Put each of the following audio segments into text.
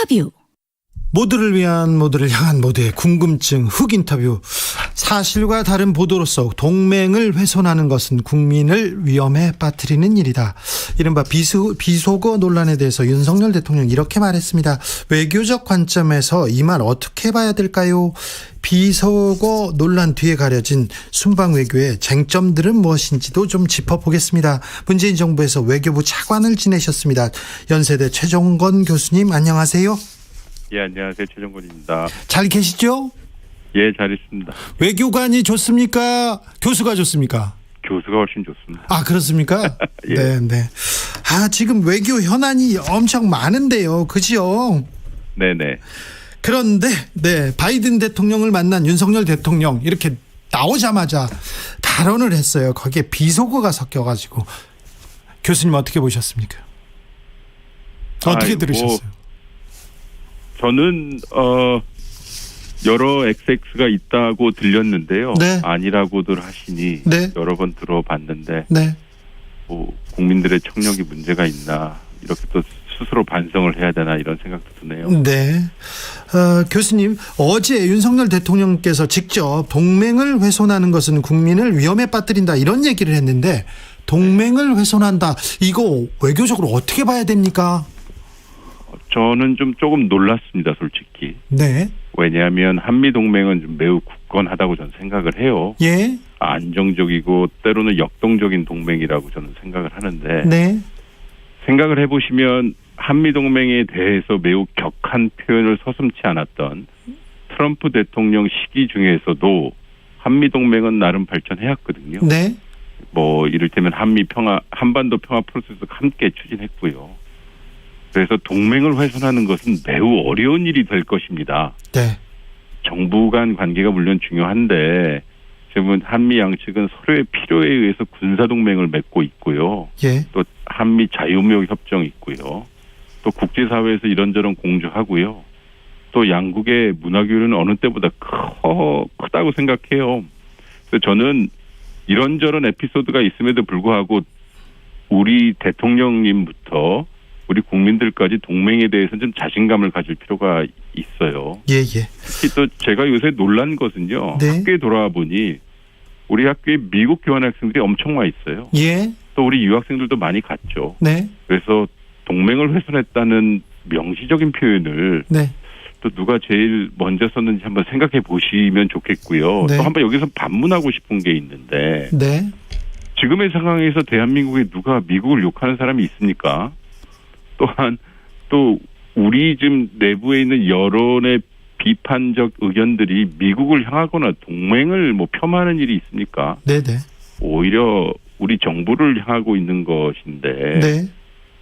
인터뷰. 모두를 위한, 모두를 향한 모두의 궁금증 훅 인터뷰. 사실과 다른 보도로서 동맹을 훼손하는 것은 국민을 위험에 빠뜨리는 일이다. 이른바 비속어 논란에 대해서 윤석열 대통령이 이렇게 말했습니다. 외교적 관점에서 이 말 어떻게 봐야 될까요? 비속어 논란 뒤에 가려진 순방 외교의 쟁점들은 무엇인지도 좀 짚어보겠습니다. 문재인 정부에서 외교부 차관을 지내셨습니다. 연세대 최종건 교수님, 안녕하세요. 예, 안녕하세요. 최종건입니다. 잘 계시죠? 예, 잘 있습니다. 외교관이 좋습니까? 교수가 좋습니까? 교수가 훨씬 좋습니다. 아, 그렇습니까? 예. 네. 아, 지금 외교 현안이 엄청 많은데요. 그죠? 네네. 그런데, 바이든 대통령을 만난 윤석열 대통령, 이렇게 나오자마자 발언을 했어요. 거기에 비속어가 섞여가지고. 교수님 어떻게 보셨습니까? 어떻게 들으셨어요? 저는 여러 XX가 있다고 들렸는데요. 네. 아니라고들 하시니 네. 여러 번 들어봤는데 네. 국민들의 청력이 문제가 있나, 이렇게 또 스스로 반성을 해야 되나, 이런 생각도 드네요. 네. 교수님, 어제 윤석열 대통령께서 직접 동맹을 훼손하는 것은 국민을 위험에 빠뜨린다, 이런 얘기를 했는데, 동맹을 훼손한다, 이거 외교적으로 어떻게 봐야 됩니까? 저는 조금 놀랐습니다, 솔직히. 네. 왜냐하면 한미동맹은 좀 매우 굳건하다고 저는 생각을 해요. 예. 안정적이고 때로는 역동적인 동맹이라고 저는 생각을 하는데, 네. 생각을 해보시면 한미동맹에 대해서 매우 격한 표현을 서슴지 않았던 트럼프 대통령 시기 중에서도 한미동맹은 나름 발전해왔거든요. 네. 이를테면 한반도 평화 프로세스 함께 추진했고요. 그래서 동맹을 훼손하는 것은 매우 어려운 일이 될 것입니다. 네. 정부 간 관계가 물론 중요한데, 지금은 한미 양측은 서로의 필요에 의해서 군사동맹을 맺고 있고요. 예. 또 한미 자유무역 협정이 있고요. 또 국제사회에서 이런저런 공조하고요. 또 양국의 문화교류는 어느 때보다 크다고 생각해요. 그래서 저는 이런저런 에피소드가 있음에도 불구하고 우리 대통령님부터 우리 국민들까지 동맹에 대해서는 좀 자신감을 가질 필요가 있어요. 예. 특히 또 제가 요새 놀란 것은요. 네. 학교에 돌아와 보니 우리 학교에 미국 교환 학생들이 엄청 와 있어요. 예. 또 우리 유학생들도 많이 갔죠. 네. 그래서 동맹을 훼손했다는 명시적인 표현을 네. 또 누가 제일 먼저 썼는지 한번 생각해 보시면 좋겠고요. 네. 또 한번 여기서 반문하고 싶은 게 있는데, 네. 지금의 상황에서 대한민국에 누가 미국을 욕하는 사람이 있습니까? 또한 또 우리 지금 내부에 있는 여론의 비판적 의견들이 미국을 향하거나 동맹을 폄하하는 일이 있습니까? 네네. 오히려 우리 정부를 향하고 있는 것인데, 네.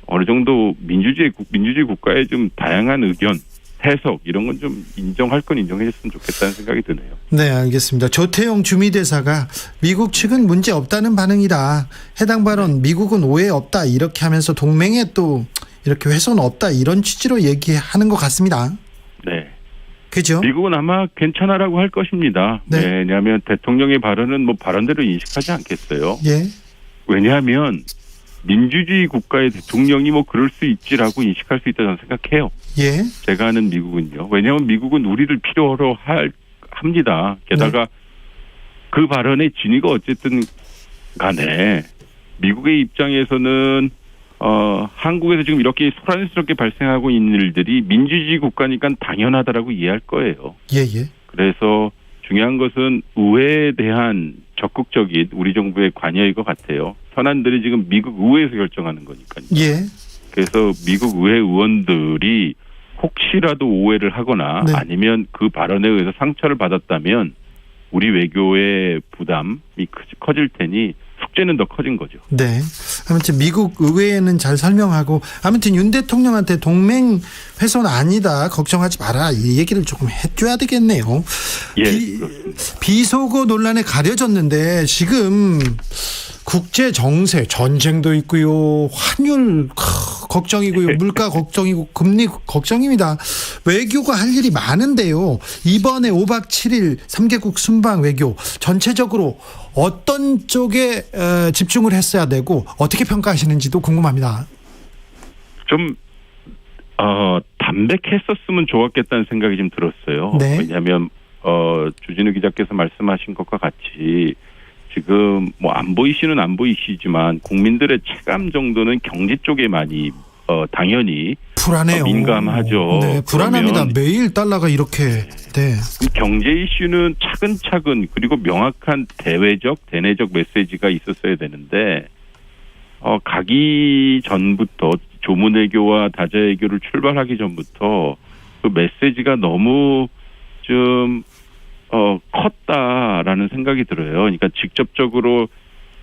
어느 정도 민주주의 국가의 좀 다양한 의견, 해석, 이런 건 좀 인정할 건 인정해줬으면 좋겠다는 생각이 드네요. 네, 알겠습니다. 조태용 주미대사가 미국 측은 문제 없다는 반응이다. 해당 발언 미국은 오해 없다, 이렇게 하면서 동맹에 또 이렇게 훼손 없다, 이런 취지로 얘기하는 것 같습니다. 네. 그죠? 미국은 아마 괜찮아라고 할 것입니다. 네. 왜냐하면 대통령의 발언은 발언대로 인식하지 않겠어요. 예. 왜냐하면 민주주의 국가의 대통령이 그럴 수 있지라고 인식할 수 있다, 저는 생각해요. 예. 제가 아는 미국은요. 왜냐하면 미국은 우리를 필요로 합니다. 게다가 그 발언의 진위가 어쨌든 간에 미국의 입장에서는 한국에서 지금 이렇게 소란스럽게 발생하고 있는 일들이 민주주의 국가니까 당연하다라고 이해할 거예요. 예. 그래서 중요한 것은 의회에 대한 적극적인 우리 정부의 관여일 것 같아요. 현안들이 지금 미국 의회에서 결정하는 거니까요. 예. 그래서 미국 의회 의원들이 혹시라도 오해를 하거나, 네. 아니면 그 발언에 의해서 상처를 받았다면 우리 외교의 부담이 커질 테니 숙제는 더 커진 거죠. 네. 아무튼 미국 의회에는 잘 설명하고, 아무튼 윤 대통령한테 동맹 훼손 아니다, 걱정하지 마라, 이 얘기를 조금 해줘야 되겠네요. 예. 비속어 논란에 가려졌는데 지금 국제 정세, 전쟁도 있고요, 환율 걱정이고요, 물가 걱정이고, 금리 걱정입니다. 외교가 할 일이 많은데요. 이번에 5박 7일 3개국 순방 외교 전체적으로 어떤 쪽에 집중을 했어야 되고 어떻게 평가하시는지도 궁금합니다. 좀 담백했었으면 좋았겠다는 생각이 좀 들었어요. 네. 왜냐하면 주진우 기자께서 말씀하신 것과 같이 지금 뭐 안보 이슈는 안보 이슈지만 국민들의 체감 정도는 경제 쪽에 많이 당연히 불안해요. 민감하죠. 네, 불안합니다. 그러면 매일 달러가 이렇게. 네. 경제 이슈는 차근차근 그리고 명확한 대외적, 대내적 메시지가 있었어야 되는데 가기 전부터 조문외교와 다자외교를 출발하기 전부터 그 메시지가 너무 좀 컸다라는 생각이 들어요. 그러니까 직접적으로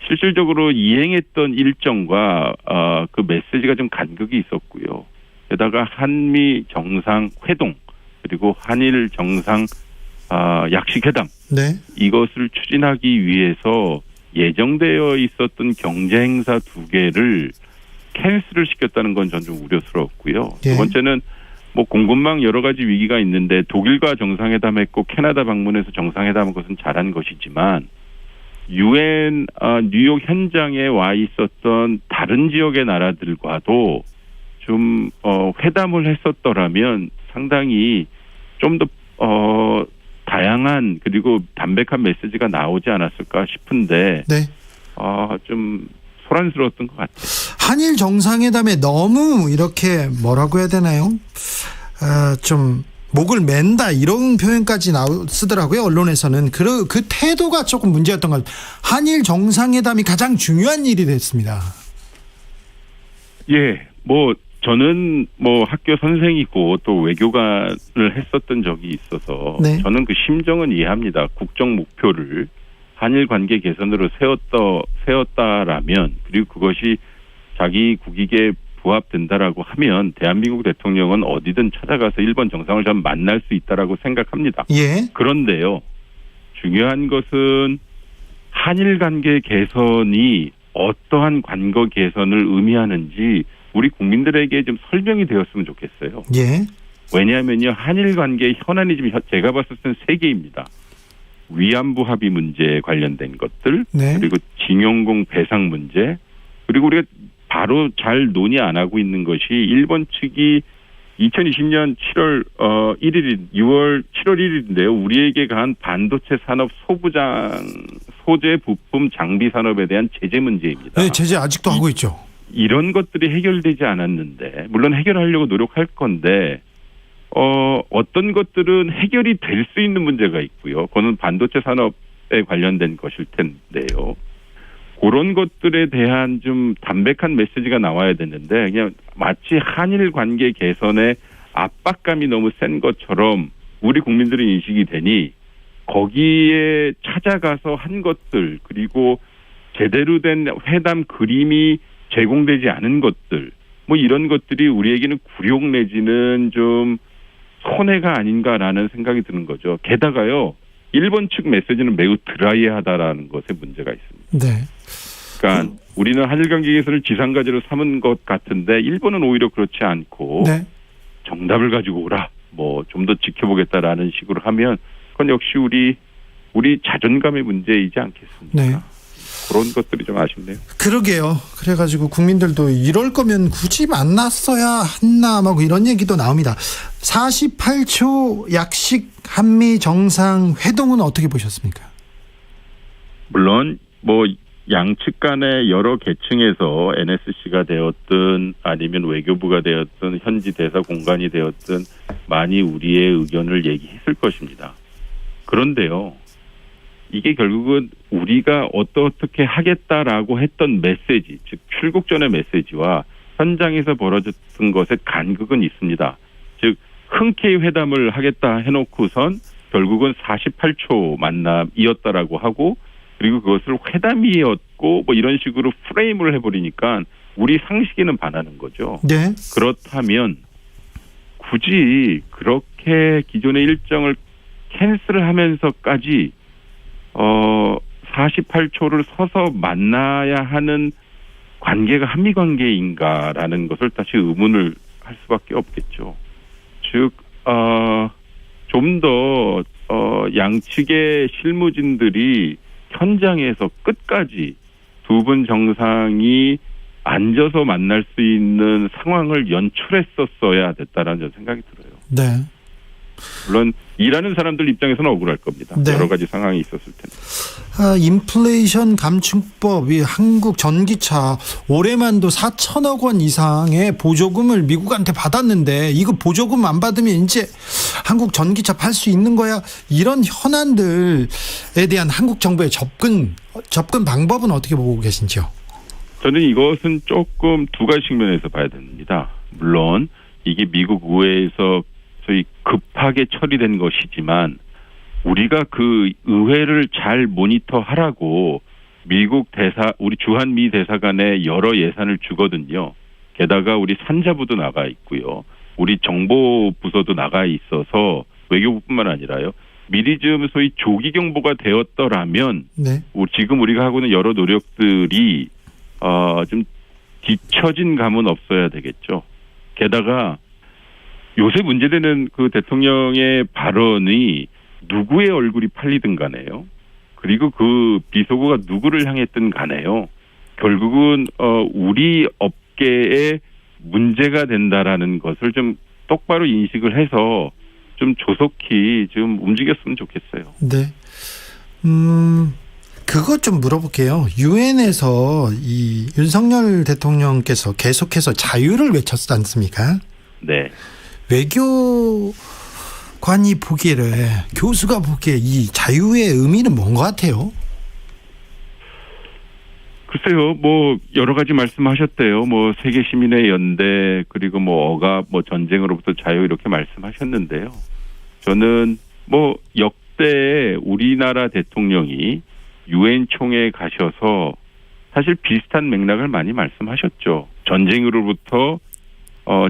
실질적으로 이행했던 일정과 그 메시지가 좀 간극이 있었고요. 게다가 한미 정상 회동 그리고 한일 정상 약식회담 네. 이것을 추진하기 위해서 예정되어 있었던 경제 행사 2개를 캔슬을 시켰다는 건 전 좀 우려스러웠고요. 예. 두 번째는 뭐 공급망 여러 가지 위기가 있는데 독일과 정상회담했고 캐나다 방문해서 정상회담한 것은 잘한 것이지만 유엔 뉴욕 현장에 와 있었던 다른 지역의 나라들과도 좀 회담을 했었더라면 상당히 좀 더 다양한 그리고 담백한 메시지가 나오지 않았을까 싶은데 네. 좀 소란스러웠던 것 같아요. 한일 정상회담에 너무 이렇게 뭐라고 해야 되나요? 좀 목을 맨다 이런 표현까지 쓰더라고요. 언론에서는 그 태도가 조금 문제였던 것 같아요. 한일 정상회담이 가장 중요한 일이 됐습니다. 예, 뭐 저는 뭐 학교 선생이고 또 외교관을 했었던 적이 있어서 네. 저는 그 심정은 이해합니다. 국정 목표를 한일 관계 개선으로 세웠다라면 그리고 그것이 자기 국익에 부합된다라고 하면 대한민국 대통령은 어디든 찾아가서 일본 정상을 좀 만날 수 있다라고 생각합니다. 예. 그런데요, 중요한 것은 한일 관계 개선이 어떠한 관계 개선을 의미하는지 우리 국민들에게 좀 설명이 되었으면 좋겠어요. 예. 왜냐하면요, 한일 관계의 현안이 지금 제가 봤을 때는 3개입니다. 위안부 합의 문제에 관련된 것들, 네. 그리고 징용공 배상 문제, 그리고 우리가 바로 잘 논의 안 하고 있는 것이 일본 측이 2020년 7월 1일인데요. 우리에게 가한 반도체 산업 소재 부품 장비 산업에 대한 제재 문제입니다. 네, 제재 아직도 하고 있죠. 이런 것들이 해결되지 않았는데 물론 해결하려고 노력할 건데 어떤 것들은 해결이 될 수 있는 문제가 있고요. 그거는 반도체 산업에 관련된 것일 텐데요. 그런 것들에 대한 좀 담백한 메시지가 나와야 되는데 그냥 마치 한일 관계 개선에 압박감이 너무 센 것처럼 우리 국민들이 인식이 되니 거기에 찾아가서 한 것들 그리고 제대로 된 회담 그림이 제공되지 않은 것들 뭐 이런 것들이 우리에게는 굴욕 내지는 좀 손해가 아닌가라는 생각이 드는 거죠. 게다가요. 일본 측 메시지는 매우 드라이하다라는 것에 문제가 있습니다. 네. 그러니까 우리는 한일 관계 개선을 지상과제로 삼은 것 같은데 일본은 오히려 그렇지 않고 네. 정답을 가지고 오라. 뭐 좀 더 지켜보겠다라는 식으로 하면 그건 역시 우리 자존감의 문제이지 않겠습니까? 네. 그런 것들이 좀 아쉽네요. 그러게요. 그래가지고 국민들도 이럴 거면 굳이 만났어야 했나 뭐 이런 얘기도 나옵니다. 48초 약식 한미 정상 회동은 어떻게 보셨습니까? 물론 뭐 양측 간의 여러 계층에서 NSC가 되었든 아니면 외교부가 되었든 현지 대사 공관이 되었든 많이 우리의 의견을 얘기했을 것입니다. 그런데요. 이게 결국은 우리가 어떻게 하겠다라고 했던 메시지, 즉 출국 전의 메시지와 현장에서 벌어졌던 것에 간극은 있습니다. 즉 흔쾌히 회담을 하겠다 해놓고선 결국은 48초 만남이었다라고 하고 그리고 그것을 회담이었고 뭐 이런 식으로 프레임을 해버리니까 우리 상식에는 반하는 거죠. 네. 그렇다면 굳이 그렇게 기존의 일정을 캔슬을 하면서까지 48초를 서서 만나야 하는 관계가 한미 관계인가라는 것을 다시 의문을 할 수밖에 없겠죠. 즉, 좀 더 양측의 실무진들이 현장에서 끝까지 두 분 정상이 앉아서 만날 수 있는 상황을 연출했었어야 됐다라는 저는 생각이 들어요. 네. 물론 일하는 사람들 입장에서는 억울할 겁니다. 네. 여러 가지 상황이 있었을 텐데. 인플레이션 감축법이 한국 전기차 올해만도 4천억 원 이상의 보조금을 미국한테 받았는데 이거 보조금 안 받으면 이제 한국 전기차 팔 수 있는 거야? 이런 현안들에 대한 한국 정부의 접근 방법은 어떻게 보고 계신지요? 저는 이것은 조금 두 가지 측면에서 봐야 됩니다. 물론 이게 미국 의회에서 소위 급하게 처리된 것이지만 우리가 그 의회를 잘 모니터하라고 미국 우리 주한미 대사관에 여러 예산을 주거든요. 게다가 우리 산자부도 나가 있고요. 우리 정보부서도 나가 있어서 외교부뿐만 아니라요. 미리 좀 소위 조기 경보가 되었더라면 네. 지금 우리가 하고 있는 여러 노력들이 좀 뒤처진 감은 없어야 되겠죠. 게다가 요새 문제되는 그 대통령의 발언이 누구의 얼굴이 팔리든 간에요. 그리고 그 비속어가 누구를 향했든 간에요. 결국은 우리 업계에 문제가 된다라는 것을 좀 똑바로 인식을 해서 좀 조속히 좀 움직였으면 좋겠어요. 네. 그것 좀 물어볼게요. 유엔에서 이 윤석열 대통령께서 계속해서 자유를 외쳤지 않습니까? 네. 외교관이 보기에 교수가 보기에 이 자유의 의미는 뭔 것 같아요? 글쎄요, 뭐 여러 가지 말씀하셨대요. 뭐 세계 시민의 연대 그리고 뭐 억압, 뭐 전쟁으로부터 자유 이렇게 말씀하셨는데요. 저는 뭐 역대 우리나라 대통령이 유엔 총회에 가셔서 사실 비슷한 맥락을 많이 말씀하셨죠. 전쟁으로부터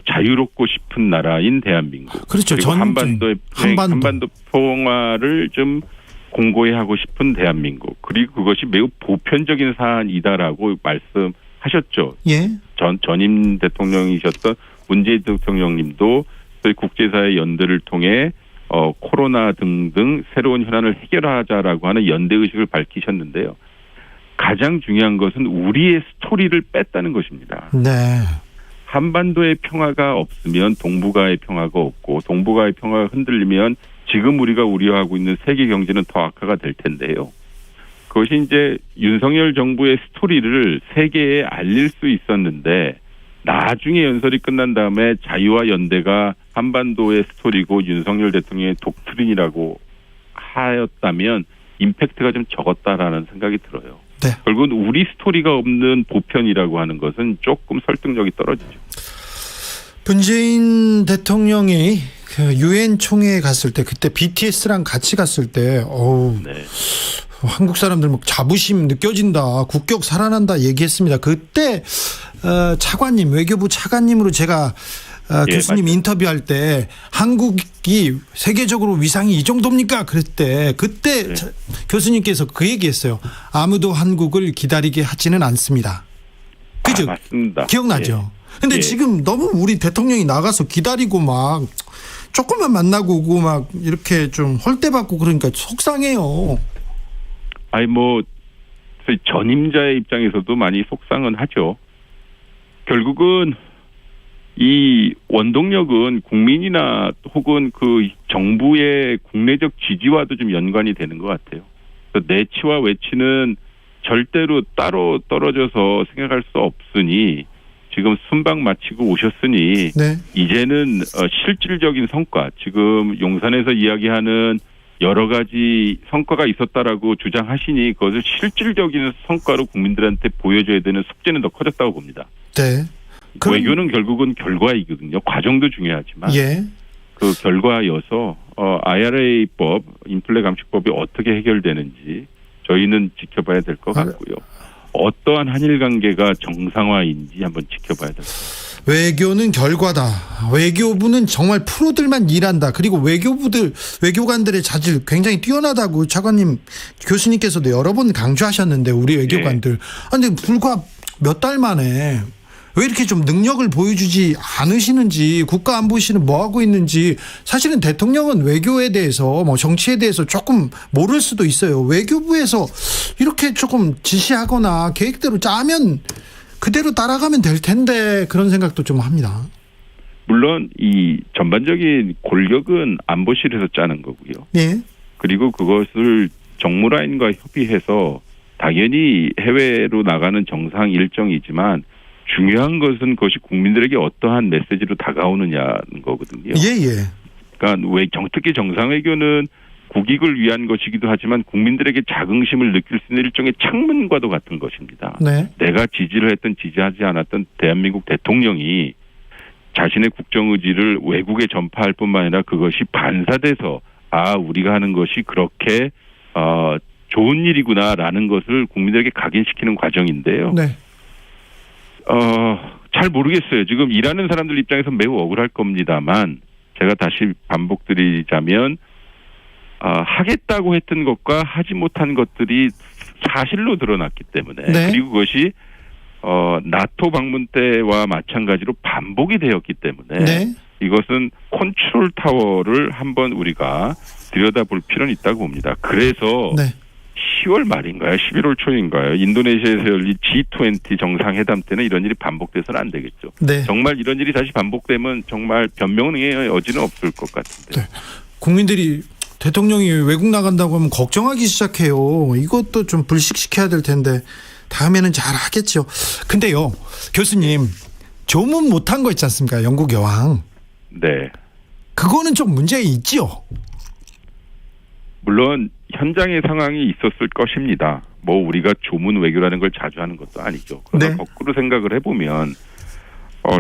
자유롭고 싶은 나라인 대한민국. 그렇죠. 그리고 한반도 평화를 좀 공고히 하고 싶은 대한민국. 그리고 그것이 매우 보편적인 사안이다라고 말씀하셨죠. 예. 전임 대통령이셨던 문재인 대통령님도 저희 국제사회 연대를 통해 코로나 등등 새로운 현안을 해결하자라고 하는 연대 의식을 밝히셨는데요. 가장 중요한 것은 우리의 스토리를 뺐다는 것입니다. 네. 한반도의 평화가 없으면 동북아의 평화가 없고 동북아의 평화가 흔들리면 지금 우리가 우려하고 있는 세계 경제는 더 악화가 될 텐데요. 그것이 이제 윤석열 정부의 스토리를 세계에 알릴 수 있었는데 나중에 연설이 끝난 다음에 자유와 연대가 한반도의 스토리고 윤석열 대통령의 독트린이라고 하였다면 임팩트가 좀 적었다라는 생각이 들어요. 네. 결국은 우리 스토리가 없는 보편이라고 하는 것은 조금 설득력이 떨어지죠. 문재인 대통령이 그 유엔 총회에 갔을 때 그때 BTS랑 같이 갔을 때 네. 한국 사람들 막 자부심 느껴진다, 국격 살아난다 얘기했습니다. 그때 차관님, 외교부 차관님으로 제가 교수님 맞아요. 인터뷰할 때 한국이 세계적으로 위상이 이 정도입니까? 그때 네. 교수님께서 그 얘기했어요. 아무도 한국을 기다리게 하지는 않습니다. 그죠? 맞습니다. 기억나죠? 근데 예. 지금 너무 우리 대통령이 나가서 기다리고 막 조금만 만나고 오고 막 이렇게 좀 헐대받고 그러니까 속상해요. 아니 뭐 전임자의 입장에서도 많이 속상은 하죠. 결국은 이 원동력은 국민이나 혹은 그 정부의 국내적 지지와도 좀 연관이 되는 것 같아요. 내치와 외치는 절대로 따로 떨어져서 생각할 수 없으니 지금 순방 마치고 오셨으니 네. 이제는 실질적인 성과, 지금 용산에서 이야기하는 여러 가지 성과가 있었다라고 주장하시니 그것을 실질적인 성과로 국민들한테 보여줘야 되는 숙제는 더 커졌다고 봅니다. 네. 외교는 결국은 결과이거든요. 과정도 중요하지만 예. 그 결과여서 IRA법, 인플레 감축법이 어떻게 해결되는지 저희는 지켜봐야 될 것 같고요. 어떠한 한일 관계가 정상화인지 한번 지켜봐야 됩니다. 외교는 결과다. 외교부는 정말 프로들만 일한다. 그리고 외교관들의 자질 굉장히 뛰어나다고 차관님, 교수님께서도 여러 번 강조하셨는데 우리 외교관들. 근데 불과 몇 달 만에 왜 이렇게 좀 능력을 보여주지 않으시는지, 국가안보실은 뭐 하고 있는지. 사실은 대통령은 외교에 대해서 뭐 정치에 대해서 조금 모를 수도 있어요. 외교부에서 이렇게 조금 지시하거나 계획대로 짜면 그대로 따라가면 될 텐데 그런 생각도 좀 합니다. 물론 이 전반적인 골격은 안보실에서 짜는 거고요. 예. 그리고 그것을 정무라인과 협의해서 당연히 해외로 나가는 정상 일정이지만 중요한 것은 그것이 국민들에게 어떠한 메시지로 다가오느냐는 거거든요. 예. 그러니까 특히 정상외교는 국익을 위한 것이기도 하지만 국민들에게 자긍심을 느낄 수 있는 일종의 창문과도 같은 것입니다. 네. 내가 지지를 했든 지지하지 않았던 대한민국 대통령이 자신의 국정 의지를 외국에 전파할 뿐만 아니라 그것이 반사돼서 우리가 하는 것이 그렇게 좋은 일이구나라는 것을 국민들에게 각인시키는 과정인데요. 네. 잘 모르겠어요. 지금 일하는 사람들 입장에서 매우 억울할 겁니다만 제가 다시 반복드리자면 하겠다고 했던 것과 하지 못한 것들이 사실로 드러났기 때문에 네. 그리고 그것이 나토 방문 때와 마찬가지로 반복이 되었기 때문에 네. 이것은 컨트롤 타워를 한번 우리가 들여다볼 필요는 있다고 봅니다. 그래서 네. 10월 말인가요? 11월 초인가요? 인도네시아에서 열린 G20 정상회담 때는 이런 일이 반복돼서는 안 되겠죠. 네. 정말 이런 일이 다시 반복되면 정말 변명의 여지는 없을 것 같은데. 네. 국민들이 대통령이 외국 나간다고 하면 걱정하기 시작해요. 이것도 좀 불식시켜야 될 텐데 다음에는 잘 하겠죠. 근데요, 교수님 조문 못한 거 있지 않습니까? 영국 여왕. 네. 그거는 좀 문제 있지요. 물론 현장의 상황이 있었을 것입니다. 우리가 조문 외교라는 걸 자주 하는 것도 아니죠. 그러나 네. 거꾸로 생각을 해보면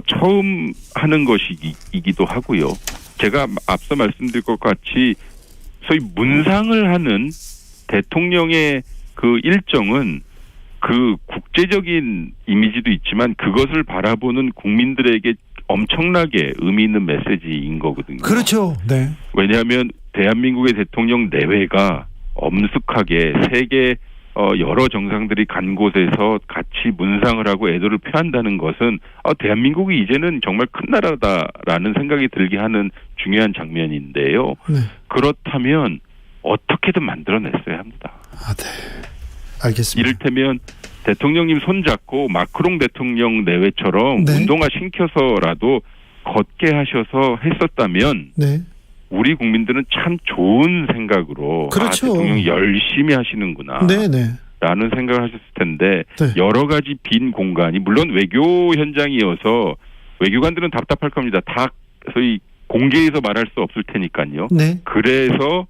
처음 하는 것이기도 하고요. 제가 앞서 말씀드린 것 같이 소위 문상을 하는 대통령의 그 일정은 그 국제적인 이미지도 있지만 그것을 바라보는 국민들에게 엄청나게 의미 있는 메시지인 거거든요. 그렇죠. 네. 왜냐하면 대한민국의 대통령 내외가 엄숙하게 세계 여러 정상들이 간 곳에서 같이 문상을 하고 애도를 표한다는 것은 대한민국이 이제는 정말 큰 나라다라는 생각이 들게 하는 중요한 장면인데요. 네. 그렇다면 어떻게든 만들어냈어야 합니다. 네. 알겠습니다. 이를테면 대통령님 손잡고 마크롱 대통령 내외처럼 네. 운동화 신켜서라도 걷게 하셔서 했었다면 네. 우리 국민들은 참 좋은 생각으로 그렇죠. 대통령이 열심히 하시는구나 네네. 라는 생각을 하셨을 텐데 네. 여러 가지 빈 공간이 물론 외교 현장이어서 외교관들은 답답할 겁니다. 다 소위 공개해서 말할 수 없을 테니까요. 네. 그래서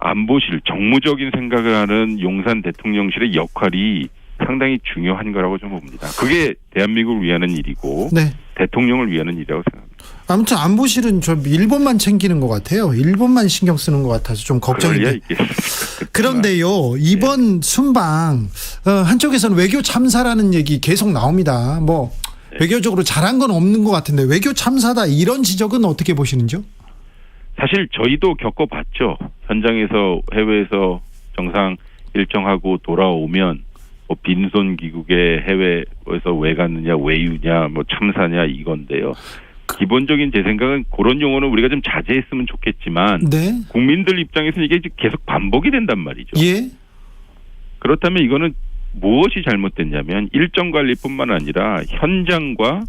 안보실 정무적인 생각을 하는 용산 대통령실의 역할이 상당히 중요한 거라고 좀 봅니다. 그게 대한민국을 위하는 일이고 네. 대통령을 위하는 일이라고 생각합니다. 아무튼 안보실은 좀 일본만 챙기는 것 같아요. 일본만 신경 쓰는 것 같아서 좀 걱정인데. 그런데요, 이번 순방 한쪽에서는 외교 참사라는 얘기 계속 나옵니다. 외교적으로 잘한 건 없는 것 같은데 외교 참사다 이런 지적은 어떻게 보시는지요? 사실 저희도 겪어봤죠. 현장에서 해외에서 정상 일정하고 돌아오면 빈손 귀국에 해외에서 왜 갔느냐, 외유냐, 참사냐 이건데요. 기본적인 제 생각은 그런 용어는 우리가 좀 자제했으면 좋겠지만 네. 국민들 입장에서는 이게 계속 반복이 된단 말이죠. 예. 그렇다면 이거는 무엇이 잘못됐냐면 일정 관리뿐만 아니라 현장과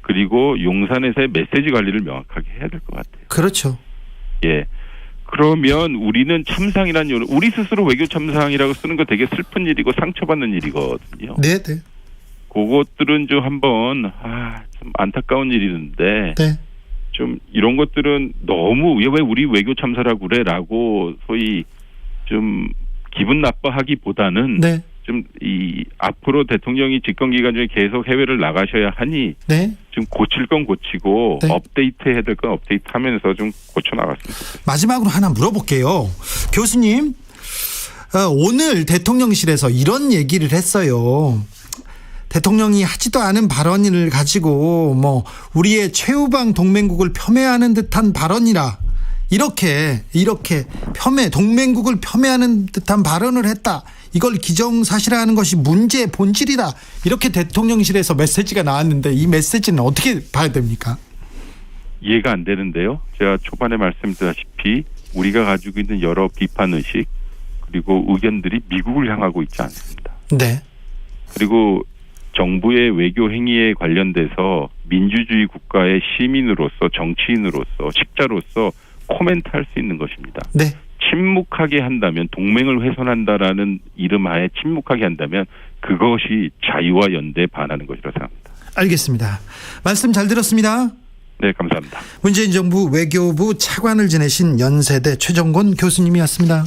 그리고 용산에서의 메시지 관리를 명확하게 해야 될 것 같아요. 그렇죠. 예. 그러면 우리는 참상이라는 용어, 우리 스스로 외교 참상이라고 쓰는 거 되게 슬픈 일이고 상처받는 일이거든요. 네, 네. 그것들은 좀 한번 좀 안타까운 일이는데 네. 좀 이런 것들은 너무 왜 우리 외교 참사라고 그래라고 소위 좀 기분 나빠하기보다는 네. 좀 이 앞으로 대통령이 집권 기간 중에 계속 해외를 나가셔야 하니 네. 좀 고칠 건 고치고 네. 업데이트해야 될 건 업데이트하면서 좀 고쳐 나갔으면 좋겠습니다. 마지막으로 하나 물어볼게요. 교수님, 오늘 대통령실에서 이런 얘기를 했어요. 대통령이 하지도 않은 발언을 가지고 우리의 최우방 동맹국을 폄훼하는 듯한 발언이라 이렇게 동맹국을 폄훼하는 듯한 발언을 했다. 이걸 기정사실화하는 것이 문제의 본질이다. 이렇게 대통령실에서 메시지가 나왔는데 이 메시지는 어떻게 봐야 됩니까? 이해가 안 되는데요. 제가 초반에 말씀드렸다시피 우리가 가지고 있는 여러 비판의식 그리고 의견들이 미국을 향하고 있지 않습니다. 네. 그리고 정부의 외교 행위에 관련돼서 민주주의 국가의 시민으로서 정치인으로서 식자로서 코멘트할 수 있는 것입니다. 네. 침묵하게 한다면 동맹을 훼손한다라는 이름하에 침묵하게 한다면 그것이 자유와 연대에 반하는 것이라고 생각합니다. 알겠습니다. 말씀 잘 들었습니다. 네, 감사합니다. 문재인 정부 외교부 차관을 지내신 연세대 최정권 교수님이었습니다.